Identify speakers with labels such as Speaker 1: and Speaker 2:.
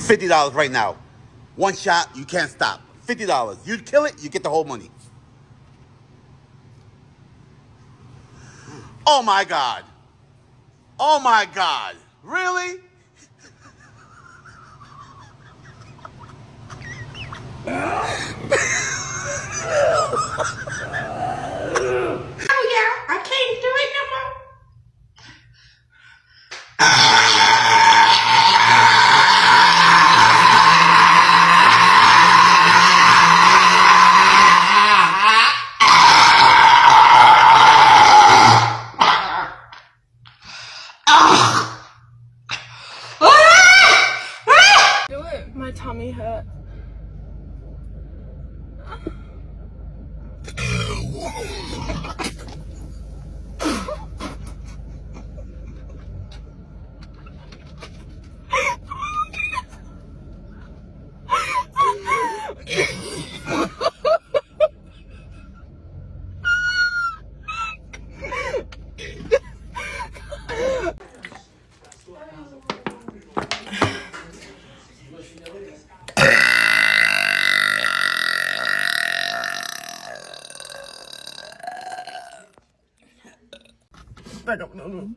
Speaker 1: $50 right now. One shot, you can't stop. $50. You kill it, you get the whole money. Oh my God. Oh my God. Really?
Speaker 2: Oh yeah, I can't do it no more.
Speaker 3: Do it. My tummy hurt. I don't know.